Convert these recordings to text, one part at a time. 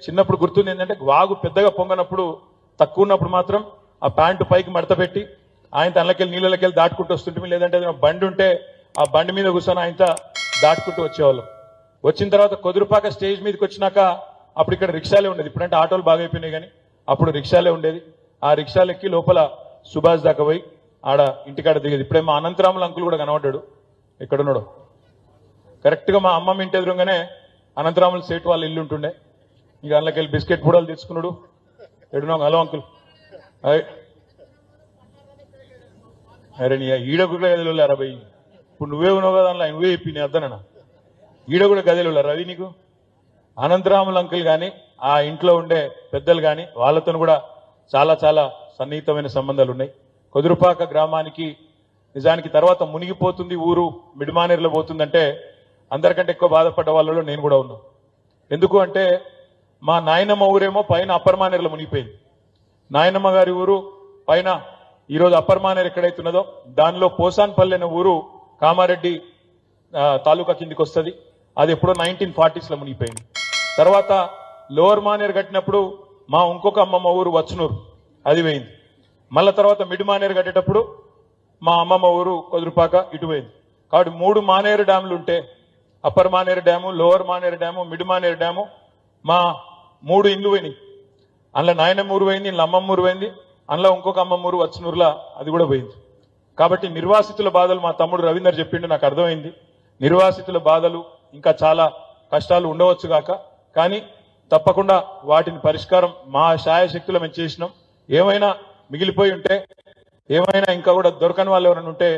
చిన్నప్పుడు గుర్తుంది ఏంటంటే వాగు పెద్దగా పొంగనప్పుడు తక్కువ ఉన్నప్పుడు మాత్రం ఆ ప్యాంటు పైకి మడత పెట్టి ఆయన తనలకెళ్ళి నీళ్ళకెళ్ళి దాటుకుంటూ వస్తుంటే, లేదంటే ఏదైనా బండి ఉంటే ఆ బండి మీద కూర్చొని ఆయన దాటుకుంటూ వచ్చేవాళ్ళం. వచ్చిన తర్వాత కొదురుపాక స్టేజ్ మీదకి వచ్చినాక అప్పుడు ఇక్కడ రిక్షాలే ఉండేది. ఇప్పుడంటే ఆటోలు బాగా అయిపోయినాయి, కానీ అప్పుడు రిక్షాలే ఉండేది. ఆ రిక్షాలు ఎక్కి లోపల సుభాష్ దాకా పోయి ఆడ ఇంటికాడ దిగేది. ఇప్పుడేమో అనంతరాముల అంకుల్ కూడా కనబడ్డాడు, ఎక్కడున్నాడు. కరెక్ట్గా మా అమ్మమ్మ ఇంటి ఎదురుగానే అనంతరాముల సేటు వాళ్ళ ఇల్లు ఉంటుండే. ఇక అందులోకెళ్ళి బిస్కెట్ పూడలు తెచ్చుకున్నాడు. ఎడున్నాం, హలో అంకుల్. అరే నీ ఈడ కూడా గదిలో రవి, ఇప్పుడు నువ్వే ఉన్నావు కదా అందులో, నువ్వే చెప్పి నీ అద్దనన్నా ఈడ కూడా గదిలో రవి నీకు. అనంతరాముల అంకుల్ కానీ ఆ ఇంట్లో ఉండే పెద్దలు కానీ వాళ్ళతో కూడా చాలా చాలా సన్నిహితమైన సంబంధాలు ఉన్నాయి. కొదురుపాక గ్రామానికి నిజానికి తర్వాత మునిగిపోతుంది ఊరు, మిడిమానేరులో పోతుందంటే అందరికంటే ఎక్కువ బాధపడ్డ వాళ్ళలో నేను కూడా ఉన్నా. ఎందుకు అంటే మా నాయనమ్మ ఊరేమో పైన అప్పర్ మానేరులో మునిగిపోయింది. నాయనమ్మ గారి ఊరు పైన ఈరోజు అప్పర్ మానేరు ఎక్కడైతున్నదో దానిలో పోసాన్పల్లి అనే ఊరు కామారెడ్డి తాలూకా కిందికి వస్తుంది. అది ఎప్పుడో 1940s లో మునిగిపోయింది. తర్వాత లోవర్ మానేరు కట్టినప్పుడు మా ఇంకొక అమ్మమ్మ ఊరు వచ్చనూరు, అది పోయింది. మళ్ళా తర్వాత మిడ్ మానేరు కట్టేటప్పుడు మా అమ్మమ్మ ఊరు కొదురుపాక ఇటు పోయింది. కాబట్టి 3 మానేరు డ్యాములు ఉంటే, upper Maneru dam, lower Maneru dam, mid Maneru dam, మా 3 ఇండ్లు పోయినాయి. అందులో నాయనమ్మ ఊరు పోయింది, ఇంట్లో అమ్మమ్మ ఊరు పోయింది, అందులో ఇంకొక అమ్మమ్మ ఊరు వచ్చనూరులా అది కూడా పోయింది. కాబట్టి నిర్వాసితుల బాధలు మా తమ్ముడు రవీందర్ చెప్పిండు, నాకు అర్థమైంది. నిర్వాసితుల బాధలు ఇంకా చాలా కష్టాలు ఉండవచ్చు కాక, కానీ తప్పకుండా వాటిని పరిష్కారం మా శాయశక్తులు మేము చేసినాం. ఏమైనా మిగిలిపోయి ఉంటే, ఏమైనా ఇంకా కూడా దొరకని వాళ్ళు ఎవరైనా ఉంటే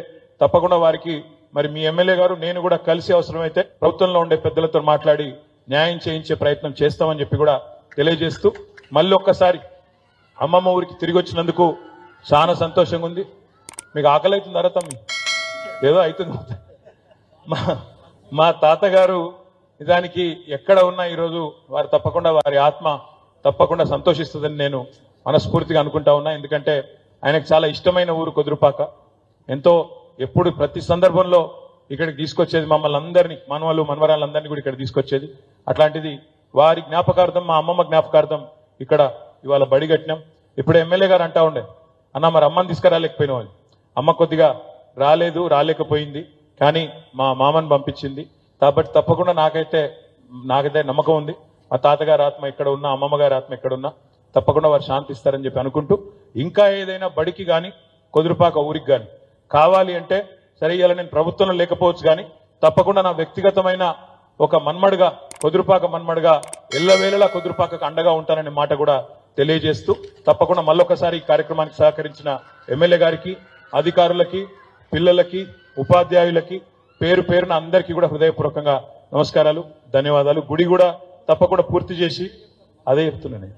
తప్పకుండా వారికి మరి మీ ఎమ్మెల్యే గారు నేను కూడా కలిసి అవసరమైతే ప్రభుత్వంలో ఉండే పెద్దలతో మాట్లాడి న్యాయం చేయించే ప్రయత్నం చేస్తామని చెప్పి కూడా తెలియజేస్తూ, మళ్ళీ ఒక్కసారి అమ్మమ్మ ఊరికి తిరిగి వచ్చినందుకు చాలా సంతోషంగా ఉంది. మీకు ఆకలి అవుతుందా తమ్మి? ఏదో అవుతుంది. మా తాతగారు నిజానికి ఎక్కడ ఉన్నా ఈరోజు వారు తప్పకుండా వారి ఆత్మ తప్పకుండా సంతోషిస్తుందని నేను మనస్ఫూర్తిగా అనుకుంటా ఉన్నా. ఎందుకంటే ఆయనకు చాలా ఇష్టమైన ఊరు కొదురుపాక. ఎంతో ఎప్పుడు ప్రతి సందర్భంలో ఇక్కడికి తీసుకొచ్చేది మమ్మల్ని అందరినీ, మనవలు మనవరాళ్ళందరినీ కూడా ఇక్కడ తీసుకొచ్చేది. అట్లాంటిది వారి జ్ఞాపకార్థం, మా అమ్మమ్మ జ్ఞాపకార్థం ఇక్కడ ఇవాళ బడి కట్టినాం. ఇప్పుడు ఎమ్మెల్యే గారు అంటా ఉండే, అన్న మరి అమ్మని తీసుకురాలేకపోయినావు అని. అమ్మ కొద్దిగా రాలేకపోయింది, కానీ మా మామని పంపించింది. కాబట్టి తప్పకుండా నాకైతే నమ్మకం ఉంది. మా తాతగారి ఆత్మ ఎక్కడ ఉన్నా, అమ్మమ్మ గారి ఆత్మ ఎక్కడ ఉన్నా తప్పకుండా వారు శాంతిస్తారని చెప్పి అనుకుంటూ, ఇంకా ఏదైనా బడికి కానీ కొదురుపాక ఊరికి కానీ కావాలి అంటే సరే, ఇవాళ నేను ప్రభుత్వంలో లేకపోవచ్చు కానీ తప్పకుండా నా వ్యక్తిగతమైన ఒక మన్మడుగా, కొదురుపాక మన్మడుగా ఎల్లవేళలా కొదురుపాకకు అండగా ఉంటాననే మాట కూడా తెలియజేస్తూ, తప్పకుండా మళ్ళొకసారి ఈ కార్యక్రమానికి సహకరించిన ఎమ్మెల్యే గారికి, అధికారులకి, పిల్లలకి, ఉపాధ్యాయులకి పేరు పేరున అందరికీ కూడా హృదయపూర్వకంగా నమస్కారాలు, ధన్యవాదాలు. గుడి కూడా తప్పకుండా పూర్తి చేసి, అదే చెప్తున్నాను,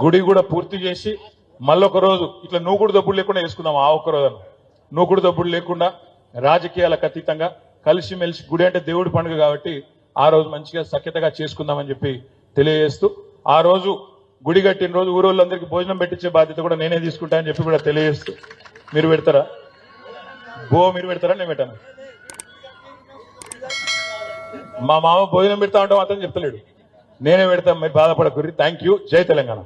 గుడి కూడా పూర్తి చేసి మళ్ళొక రోజు ఇట్లా నూకుడు దబ్బుడు లేకుండా వేసుకుందాం. ఆ ఒక్క రోజు నూకుడు దబ్బుడు లేకుండా రాజకీయాలకు అతీతంగా కలిసిమెలిసి, గుడి అంటే దేవుడి పండుగ కాబట్టి ఆ రోజు మంచిగా సఖ్యతగా చేసుకుందామని చెప్పి తెలియజేస్తూ, ఆ రోజు గుడి కట్టిన రోజు ఊరోళ్ళందరికీ భోజనం పెట్టించే బాధ్యత కూడా నేనే తీసుకుంటా అని చెప్పి కూడా తెలియజేస్తూ, మీరు పెడతారా? మీరు పెడతారా? నేను పెట్టాను. మా మామ భోజనం పెడతా ఉంటాం అతను చెప్తలేడు, నేనే పెడతాం. మీరు బాధపడకూరి. Thank you. జై తెలంగాణ.